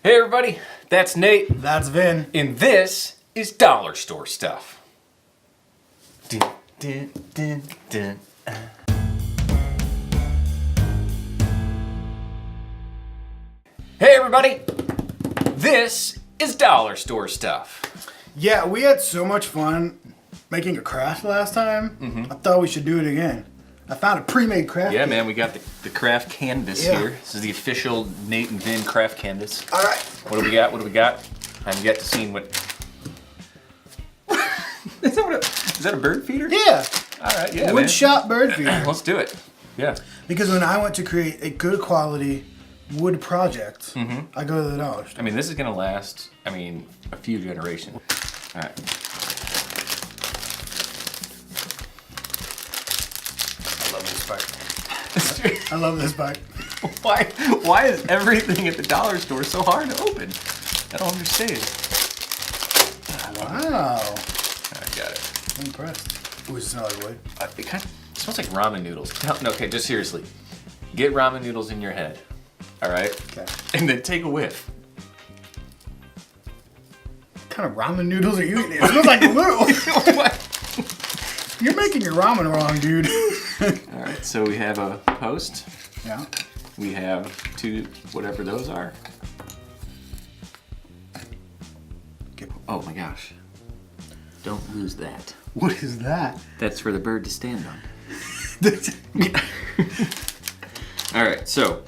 Hey everybody, that's Nate, That's Vin. and this is Dollar Store Stuff. Dun, dun, dun, dun, Hey everybody, this is Dollar Store Stuff. Yeah, we had so much fun making a craft last time. I thought we should do it again. I found a pre-made craft. Yeah kit. man, we got the craft canvas Yeah. here. This is the official Nate and Vin craft canvas. All right. What do we got? I haven't yet to see what... is that a bird feeder? Yeah. Alright, yeah Wood man. shop bird feeder. Let's do it. Yeah. Because when I want to create a good quality wood project, I go to the dollar store. I mean, this is gonna last, a few generations. All right. I love this bike. I love this bike. Why is everything at the dollar store so hard to open? I don't understand. Wow. I got it. I'm impressed. Ooh, it smells like wood. It kind of smells like ramen noodles. No, okay, just seriously. Get ramen noodles in your head. All right? Okay. And then take a whiff. What kind of ramen noodles are you eating? It smells like glue. What? You're making your ramen wrong, dude. All right, so we have a post. Yeah. We have two, whatever those are. Oh my gosh. Don't lose that. What is that? That's for the bird to stand on. All right, so.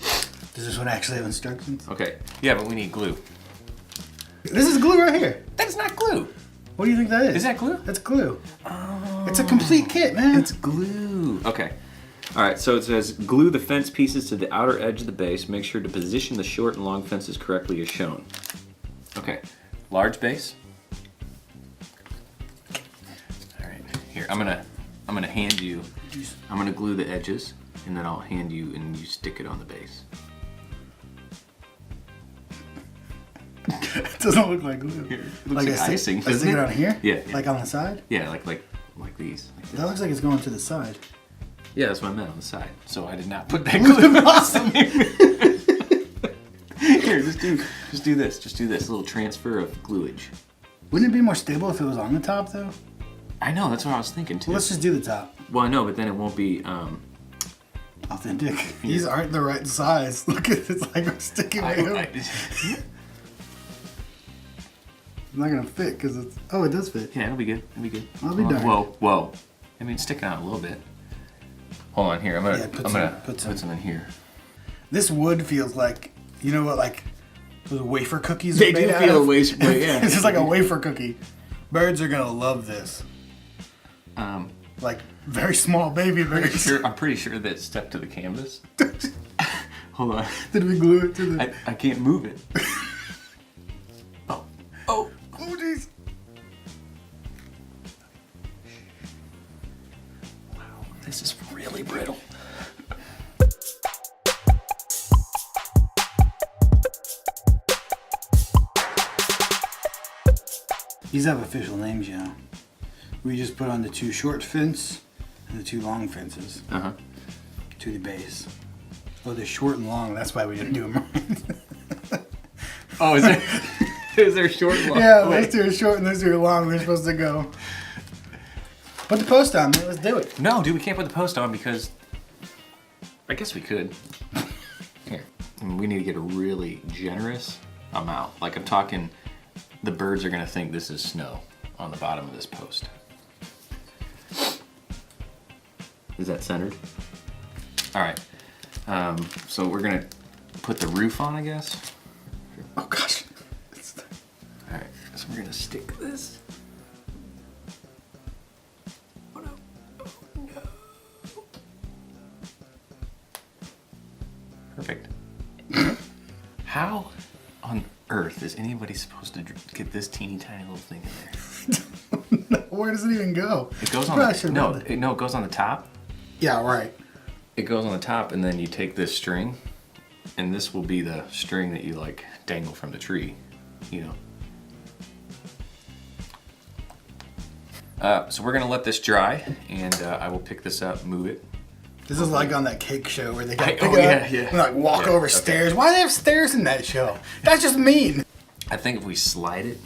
Does this one actually have instructions? Okay, yeah, but we need glue. This is glue right here. That is not glue. What do you think that is? Is that glue? That's glue. Oh. It's a complete kit, man. It's glue. Okay. All right, so it says glue the fence pieces to the outer edge of the base. Make sure to position the short and long fences correctly as shown. Okay, large base. All right, here, I'm gonna hand you, I'm gonna glue the edges, and then I'll hand you, and you stick it on the base. It doesn't look like glue. Here, it looks like icing, I doesn't stick it it? on here? Yeah. Like on the side? Yeah, like these. Like this. That looks like it's going to the side. Yeah, that's what I meant, on the side. So I did not put that glue Awesome. Here, just do this. Just do this. A little transfer of gluage. Wouldn't it be more stable if it was on the top, though? I know, that's what I was thinking too. Well, let's just do the top. Well, I know, but then it won't be, Authentic. These aren't the right size. Look at it. It's like we're sticking it. It's not gonna fit because it's. Oh, it does fit. Yeah, it'll be good. It'll be good. I'll be Hold on. darned. Whoa. It's sticking out a little bit. Hold on here. I'm gonna put put some in here. This wood feels like, you know what, like those wafer cookies. They are made do out feel of? wafer. Yeah. It's just like a wafer cookie. Birds are gonna love this. Like very small baby birds. I'm pretty sure that stuck to the canvas. Hold on. Did we glue it to the? I can't move it. Oh, jeez. wow, this is really brittle. These have official names, you know. We just put on the two short fence and the two long fences to the base. Oh, they're short and long. That's why we didn't do them right. Oh, is there short and long? Yeah, those two are short and those two are long. They're supposed to go. Put the post on, man. Let's do it. No, dude, we can't put the post on because I guess we could. Here, we need to get a really generous amount. Like I'm talking, the birds are gonna think this is snow on the bottom of this post. Is that centered? All right. So we're gonna put the roof on, I guess. Oh gosh. All right. So we're gonna stick this. Oh no! Oh no! Perfect. How on earth is anybody supposed to get this teeny tiny little thing in there? Where does it even go? It goes on the, it goes on the top. Yeah, right. It goes on the top, and then you take this string, and this will be the string that you like dangle from the tree, you know. So we're gonna let this dry, and I will pick this up, move it This is like on that cake show where they got yeah. and like walk over stairs. Why do they have stairs in that show? That's just mean. I think if we slide it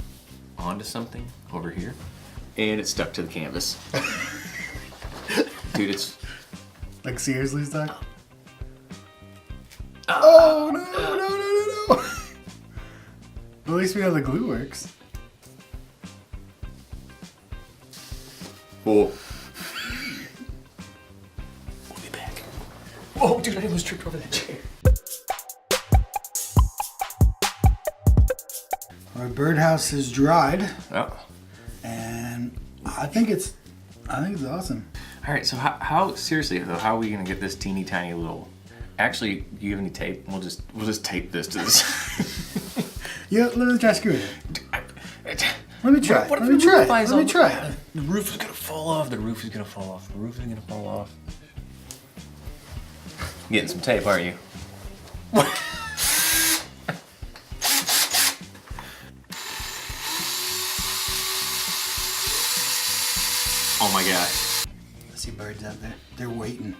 onto something over here, and it's stuck to the canvas. Dude, it's... Like seriously stuck? Oh, no. At least we know the glue works. Whoa. We'll be back. Whoa, dude, I almost tripped over that chair. Our birdhouse is dried. Oh. And I think it's awesome. All right, so how seriously though, how are we gonna get this teeny tiny little... Actually, do you have any tape? We'll just tape this to this. Yeah, let me try screwing it. Let me try. Let me try. Let me try. The roof is gonna fall off. The roof is gonna fall off. The roof is gonna fall off. Getting some tape, aren't you? Oh my gosh. I see birds out there. They're waiting.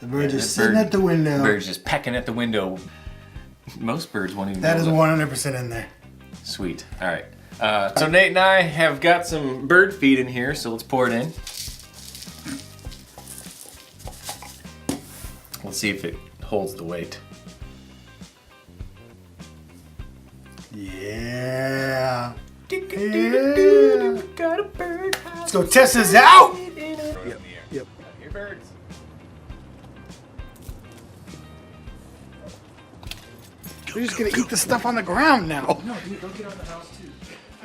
The birds are sitting at the window. The birds just pecking at the window. Most birds won't even. That is 100% in there. Sweet. All right. So Nate and I have got some bird feed in here, so let's pour it in. Let's see if it holds the weight. Yeah. Yeah. Got a bird house. Let's go test this out. Yep. Your birds. We're just gonna eat the stuff on the ground now. Oh no, dude, don't get on the house too.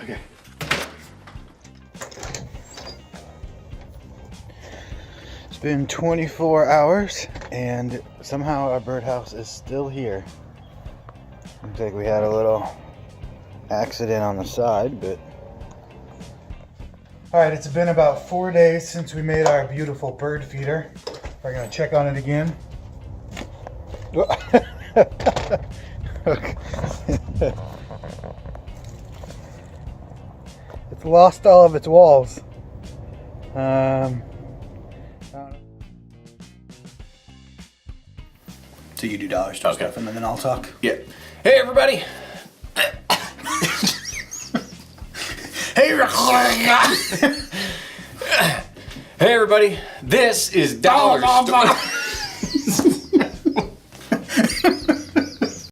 Okay. It's been 24 hours and somehow our birdhouse is still here. Looks like we had a little accident on the side, but... Alright, it's been about 4 days since we made our beautiful bird feeder. We're gonna check on it again. It's lost all of its walls. So you do dollar store stuff and then I'll talk? Yeah. Hey everybody! Hey everybody! This is Dollar Store.